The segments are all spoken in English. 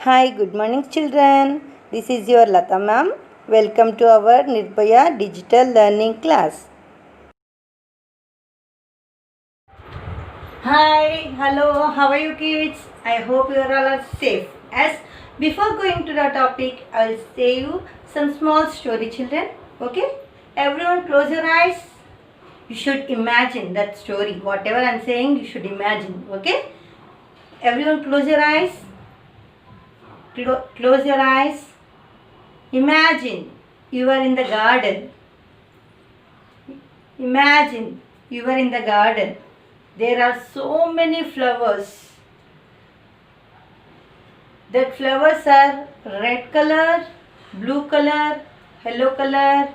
Hi, good morning, children. This is your Lata ma'am. Welcome to our Nirbhaya Digital Learning class. Hi, hello, how are you kids? I hope you are all safe. As before going to the topic, I will say you some small story, children. Okay? Everyone close your eyes. You should imagine that story. Whatever I am saying, you should imagine. Okay? Everyone close your eyes. Close your eyes. Imagine you are in the garden. Imagine you are in the garden. There are so many flowers. That flowers are red color, blue color, yellow color,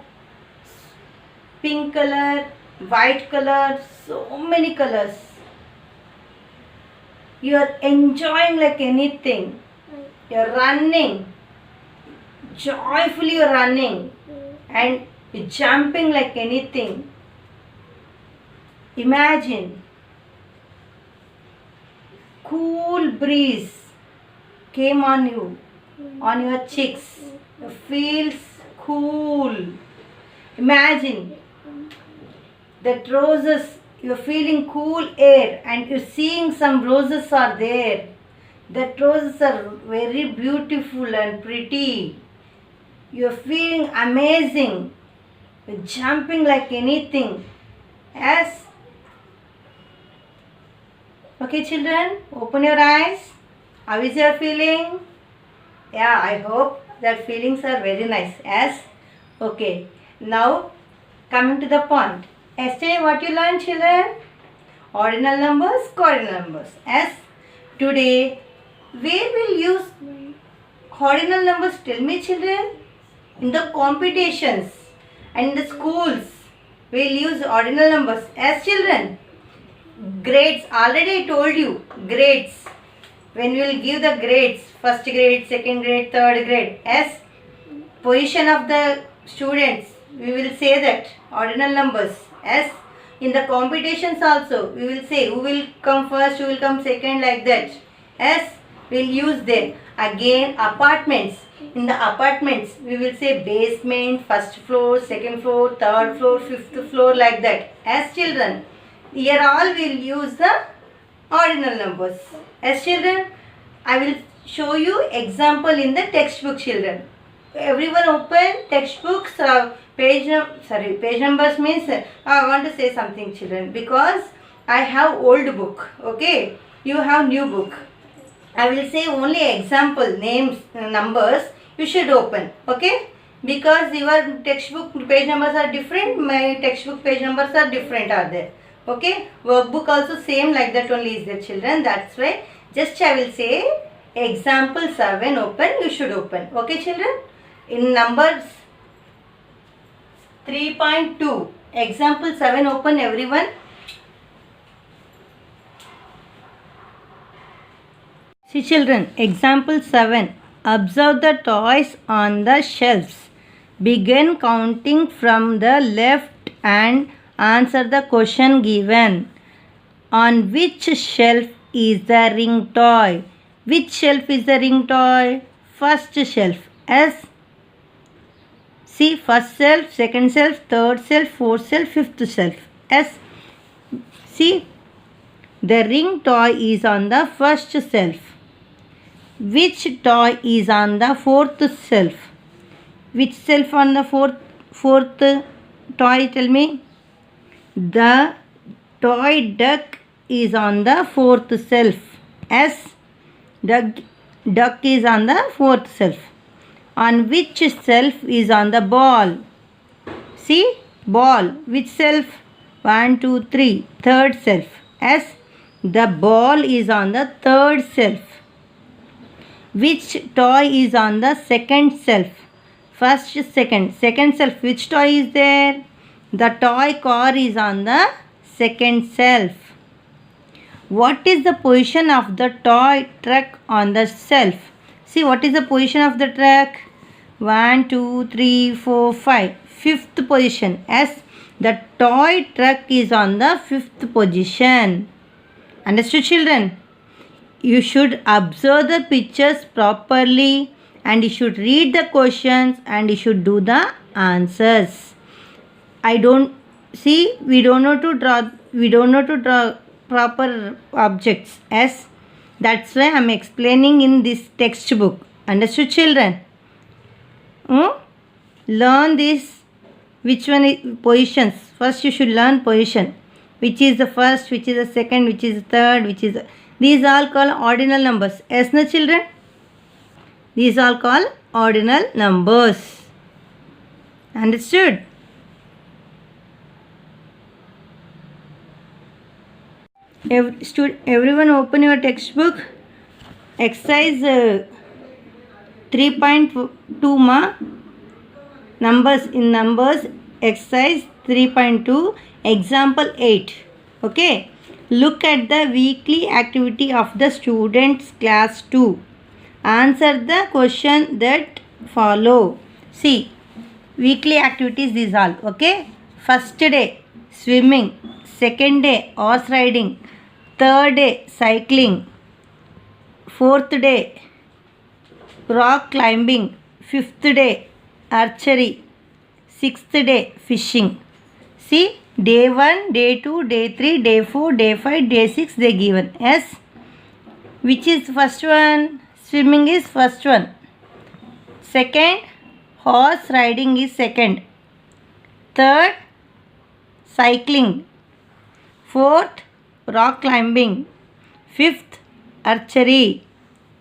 pink color, white color, so many colors. You are enjoying like anything. You are running. Joyfully you are running and jumping like anything. Imagine cool breeze came on you, on your cheeks. It feels cool. Imagine that roses, you're feeling cool air and you're seeing some roses are there. That roses are very beautiful and pretty. You're feeling amazing. You're jumping like anything. As okay, children, open your eyes. How is your feeling? Yeah, I hope that feelings are very nice. Yes? Okay. Now, coming to the point. Yesterday, what you learned, children? Ordinal numbers, cardinal numbers. Yes? Today, where will use ordinal numbers? Tell me, children. In the competitions and in the schools, we'll use ordinal numbers. As children, grades, already I told you, grades. When we will give the grades, first grade, second grade, third grade, as position of the students, we will say that ordinal numbers. As in the competitions also, we will say who will come first, who will come second, like that. As we will use them. Again, apartments. In the apartments, we will say basement, first floor, second floor, third floor, fifth floor, like that. As children, here all we will use the ordinal numbers. As children, I will show you example in the textbook, children. Everyone open textbooks, page numbers means I want to say something, children, because I have old book. Okay, you have new book. I will say only example names, numbers. You should open. Okay, because your textbook page numbers are different. My textbook page numbers are different. Are there? Okay, workbook also same like that only is there, children. That's why just I will say example 7 open. You should open. Okay, children. In numbers 3.2 example 7 open, everyone. See, children, example 7. Observe the toys on the shelves. Begin counting from the left and answer the question given. On which shelf is the ring toy? Which shelf is the ring toy? First shelf. S. See, first shelf, second shelf, third shelf, fourth shelf, fifth shelf. S. See, the ring toy is on the first shelf. Which toy is on the fourth shelf? Which shelf on the fourth toy? Tell me. The toy duck is on the fourth shelf. S. Duck is on the fourth shelf. On which shelf is on the ball? See, ball. Which shelf? 1, 2, 3. Third shelf. S. The ball is on the third shelf. Which toy is on the second shelf? First, second. Second shelf. Which toy is there? The toy car is on the second shelf. What is the position of the toy truck on the shelf? See, what is the position of the truck? 1, 2, 3, 4, 5. Fifth position. As the toy truck is on the fifth position. Understood, children? you should observe the pictures properly, and you should read the questions, and you should do the answers. I don't see, we don't know to draw proper objects. Yes, that's why I'm explaining in this textbook. Understood, children? Learn this. Which one is positions? First you should learn position. Which is the first, which is the second, which is the third, which is the, these all called ordinal numbers. Yes, no, children? These all called ordinal numbers. Understood? Everyone open your textbook. Exercise 3.2 ma. Numbers exercise 3.2 example 8. Okay, look at the weekly activity of the students class 2. Answer the question that follow. See, weekly activities these all. Okay, first day swimming, second day horse riding, third day cycling, fourth day rock climbing, fifth day archery, sixth day fishing. See, day 1, day 2, day 3, day 4, day 5, day 6 they given. Yes, which is first one? Swimming is first one. Second, horse riding is second. Third, cycling. Fourth, rock climbing. Fifth, archery.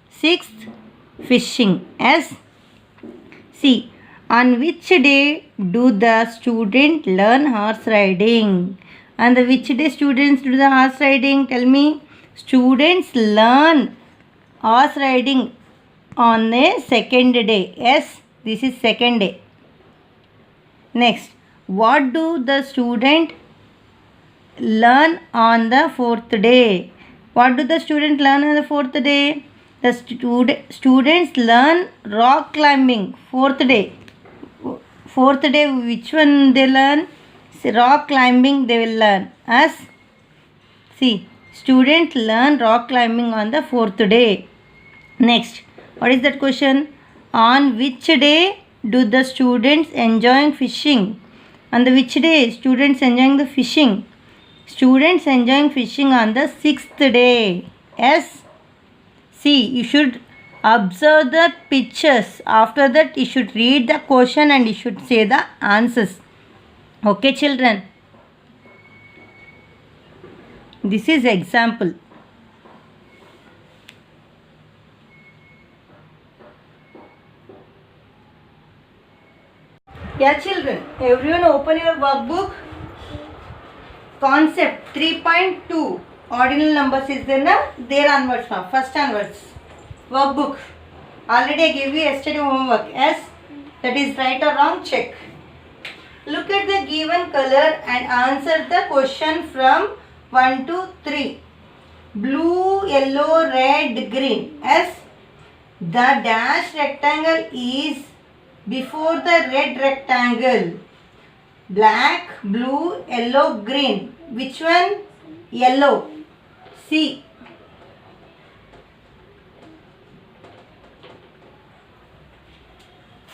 Sixth, fishing. Yes. See, on which day do the student learn horse riding? And which day students do the horse riding? Tell me. Students learn horse riding on the second day. Yes, this is second day. Next, what do the student learn on the fourth day? What do the student learn on the fourth day? The students learn rock climbing. Fourth day. Fourth day, which one they learn? Rock climbing they will learn. As see, students learn rock climbing on the fourth day. Next, what is that question? On which day do the students enjoy fishing? On the which day students enjoying the fishing? Students enjoying fishing on the sixth day. Yes. See, you should observe the pictures. After that, you should read the question and you should say the answers. Okay, children. This is example. Yeah, children. Everyone open your workbook. Concept 3.2. Ordinal numbers is there na? There onwards now. First onwards. Workbook. Already I gave you yesterday homework. Yes? That is right or wrong? Check. Look at the given color and answer the question from 1 to 3. Blue, yellow, red, green. Yes? The dash rectangle is before the red rectangle. Black, blue, yellow, green. Which one? Yellow. See.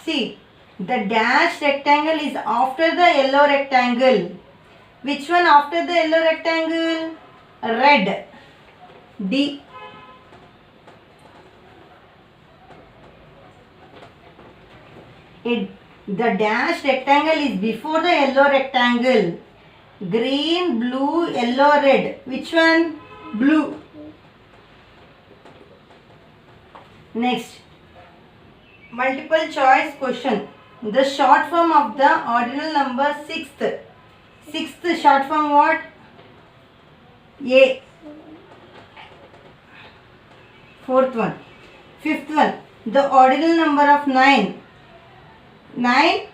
See, the dash rectangle is after the yellow rectangle. Which one after the yellow rectangle? Red. D. The dash rectangle is before the yellow rectangle. Green, blue, yellow, red. Which one? Blue. Next, multiple choice question. The short form of the ordinal number sixth. Sixth short form what? A. Fourth one. Fifth one. The ordinal number of 9. 9.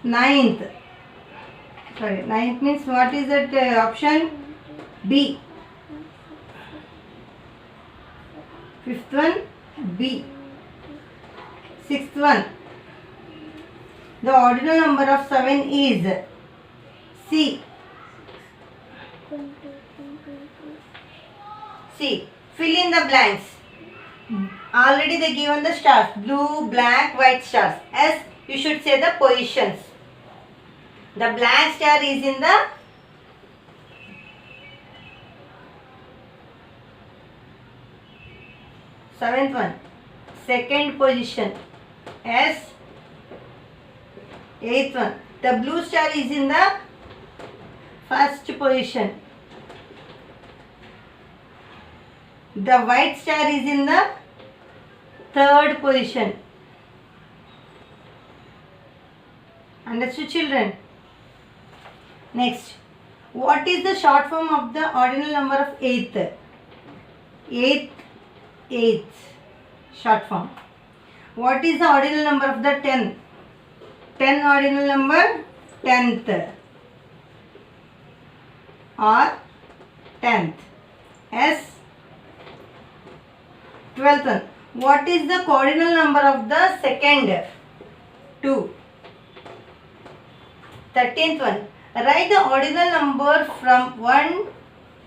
Ninth. Sorry, ninth means what is that option? B. Fifth one, B. Sixth one. The ordinal number of 7 is C. C. Fill in the blanks. Already they given the stars, blue, black, white stars. S, you should say the positions. The black star is in the seventh one, second position. S, eighth one. The blue star is in the first position. The white star is in the third position. Understood, children? Next, what is the short form of the ordinal number of eighth? Eighth, short form. What is the ordinal number of the 10? 10 ordinal number, 10th or 10th. S, 12th one. What is the cardinal number of the second? 2. 13th one. Write the ordinal number from 1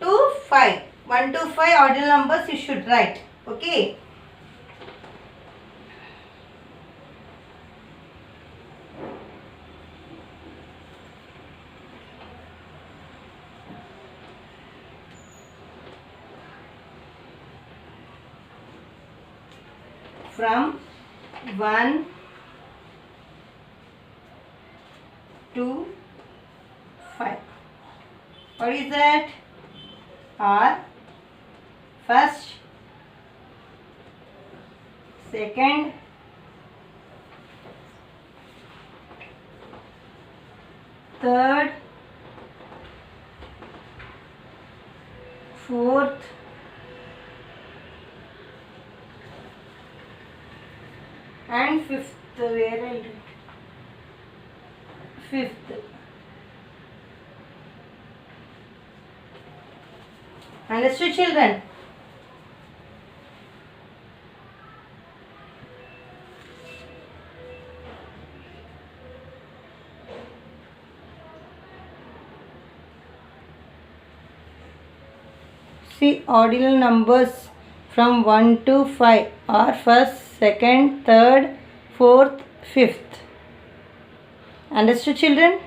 to 5. 1 to 5 ordinal numbers you should write. Okay. From 1 to 5. What is that? R, first, second, third, fourth, and fifth. Where I'll do it? Fifth. Understood, children? See, ordinal numbers from 1 to 5 are first, second, third, fourth, fifth. Understood, children?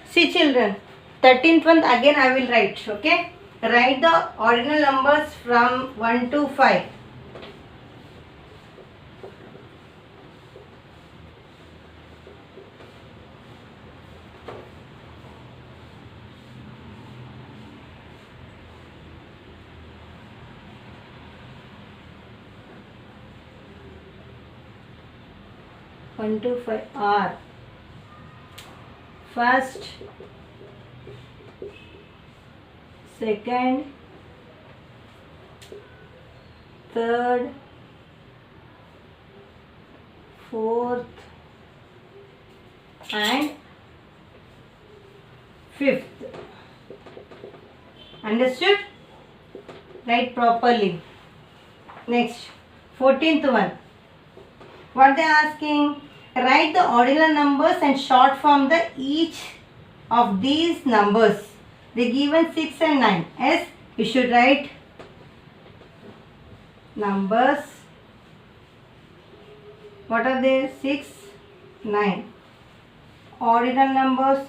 See, children, 13th one again I will write. Okay, write the ordinal numbers from 1 to 5. One to 5 are first, second, third, fourth, and fifth. Understood? Write properly. Next, 14th one. What they are asking? Write the ordinal numbers and short form the each of these numbers. They given 6 and 9. Yes, you should write numbers. What are they? 6, 9. Ordinal numbers.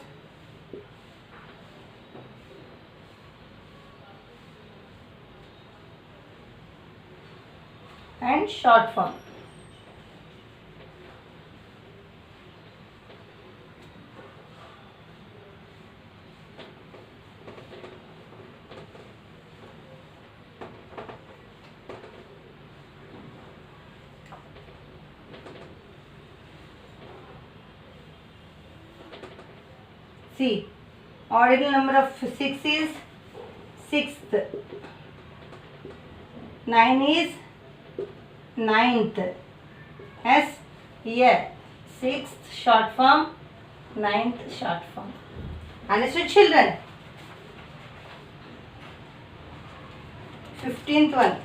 And short form. See, ordinal number of 6 is 6th, 9 is 9th. As here, 6th short form, 9th short form. Understood, children? 15th one.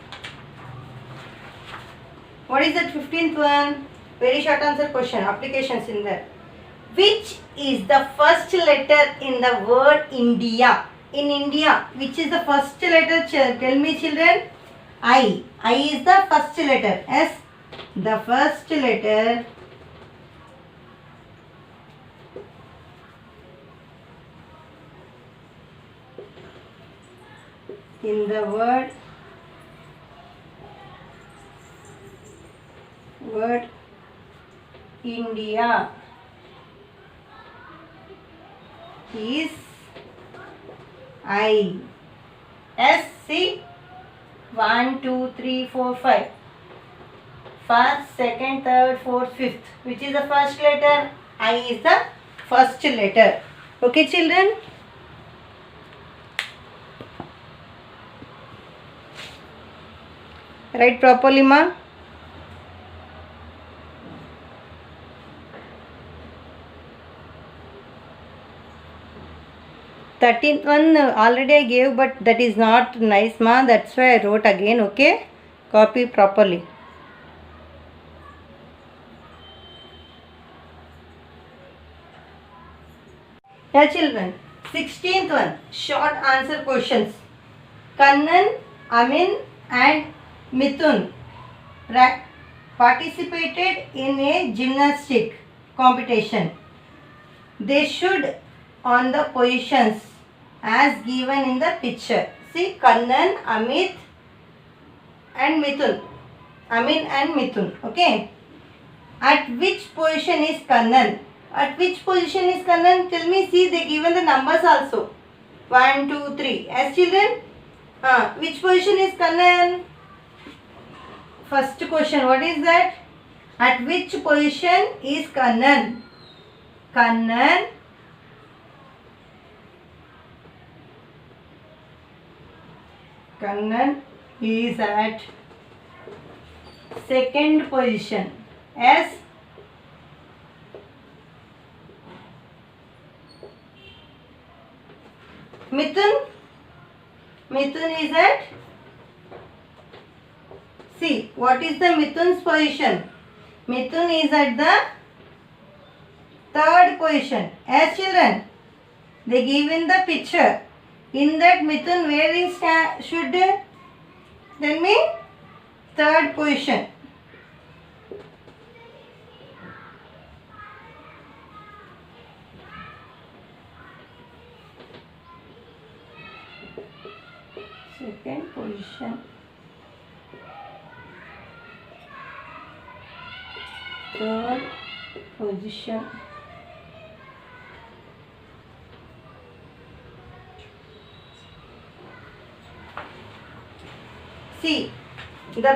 What is that 15th one? Very short answer question. Applications in there. Which is the first letter in the word India? In India, which is the first letter? Tell me, children. I. I is the first letter. S. The first letter in the word India is I. S. C. 1, 2, 3, 4, 5. First, second, third, fourth, fifth. Which is the first letter? I is the first letter. Okay, children? Write properly, ma. Thirteenth one already I gave, but that is not nice, ma. That's why I wrote again. Okay, copy properly. Yeah, children. 16th one, short answer questions. Kannan, Amin and Mithun participated in a gymnastic competition. They should on the positions as given in the picture. See, Kannan, Amit and Mithun. Amin and Mithun. Okay. At which position is Kannan? At which position is Kannan? Tell me. See, they given the numbers also. 1, 2, 3. As children? Which position is Kannan? First question. What is that? At which position is Kannan? Kannan is at second position. As Mithun is at, see, what is the Mithun's position? Mithun is at the third position. As children, they give in the picture. In that Mithun, where is should tell me? Third position. Second position. Third position. See, the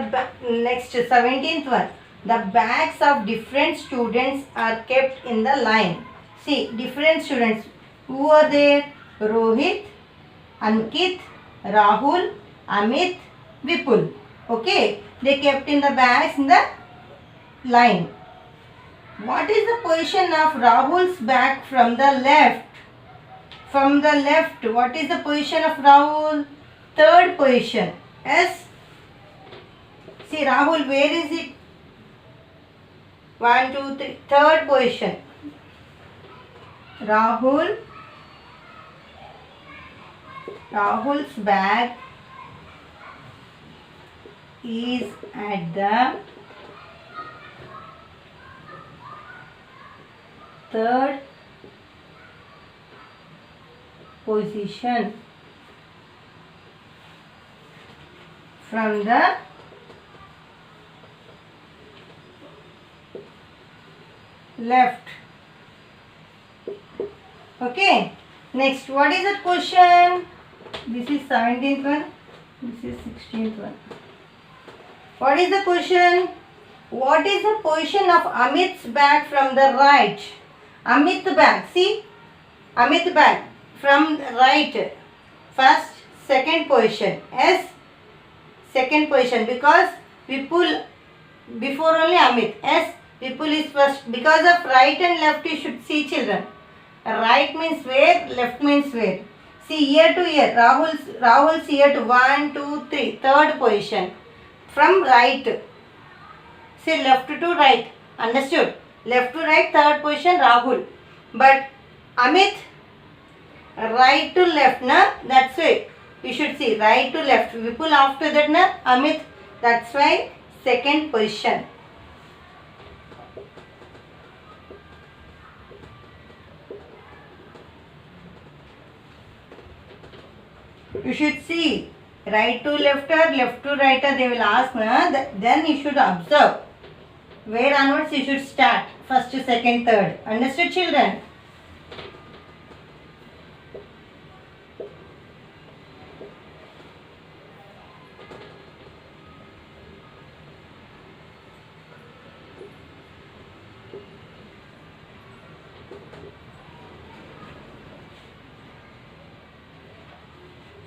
next 17th one. The bags of different students are kept in the line. See, different students. Who are there? Rohit, Ankit, Rahul, Amit, Vipul. Okay, they kept in the bags in the line. What is the position of Rahul's bag from the left? From the left, what is the position of Rahul? Third position. Yes. See, Rahul, where is it? 1, 2, 3. Third position. Rahul's bag is at the third position from the left. Okay. Next, what is the question? This is 17th one. This is 16th one. What is the question? What is the position of Amit's bag from the right? Amit bag. See? Amit bag from right. First, second position. S. Second position because Vipul before only Amit. S. Vipul is first. Because of right and left you should see, children. Right means where, left means where. See, year to year. Rahul's year to 1, 2, 3. Third position. From right. say left to right. Understood? Left to right, third position Rahul. But Amit, right to left, na? That's why you should see right to left. Vipul after that, na? Amit. That's why second position. You should see right to left or left to right, they will ask, na? Then you should observe where onwards you should start. First, second, third. Understood, children?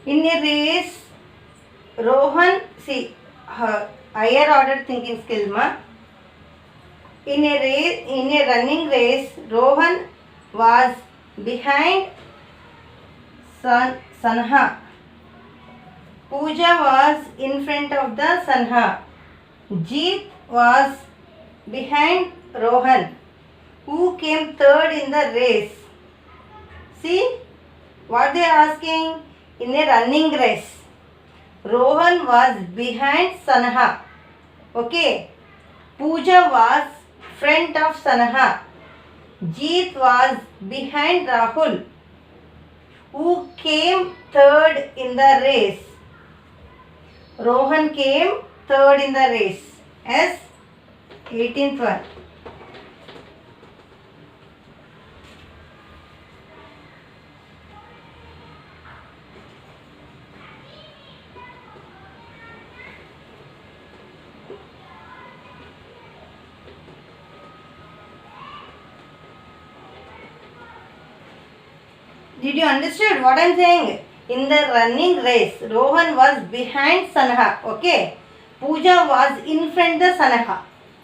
In a race, Rohan, see, higher order thinking skill, ma. In a running race, Rohan was behind Sanha. Pooja was in front of the Sanha. Jeet was behind Rohan. Who came third in the race? See, what they are asking? In a running race, Rohan was behind Sanha. Okay. Pooja was front of Sanha. Jeet was behind Rahul. Who came third in the race? Rohan came third in the race. As 18th one. Did you understand what I am saying? In the running race, Rohan was behind Sanha. Okay. Pooja was in front the Sanha.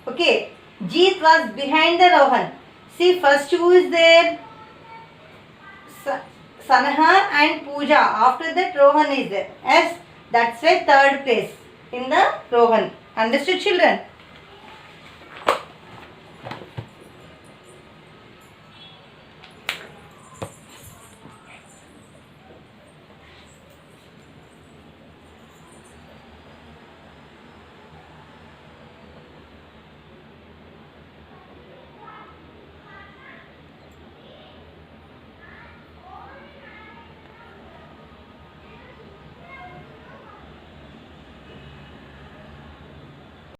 Okay. Jeet was behind the Rohan. See, first who is there? Sanha and Pooja. After that, Rohan is there. Yes. That's why third place in the Rohan. Understood, children?